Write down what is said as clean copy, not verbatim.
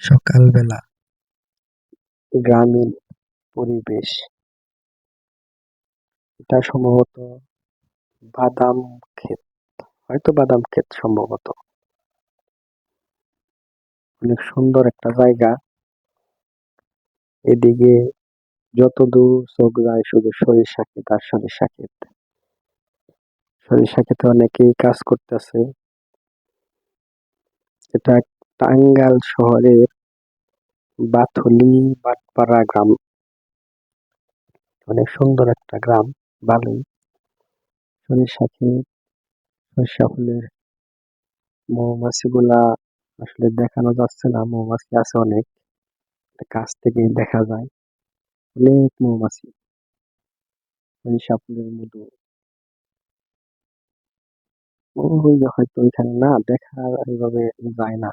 সকালবেলা গ্রামীণ পরিবেশ। এটা সম্ভবত বাদাম ক্ষেত, হয়তো বাদাম ক্ষেত সম্ভবত। অনেক সুন্দর একটা জায়গা। এদিকে যতদূর চোখ যায় শুধু সরিষা ক্ষেত আর সরিষা ক্ষেত। সরিষা ক্ষেতে অনেকেই কাজ করতেছে। এটা টাঙ্গাইল শহরের বাথুলি বাটপাড়া গ্রাম। অনেক সুন্দর একটা গ্রাম, ভালোই। সরিষা ক্ষেত, সরিষা ফুলের মৌমাছি গুলা আসলে দেখানো যাচ্ছে না, মৌমাছি আছে অনেক, কাছ থেকে দেখা যায় অনেক মৌমাছি। সরিষা ফুলের মধু ওই যে হয়তো ওইখানে না দেখা এইভাবে যায় না।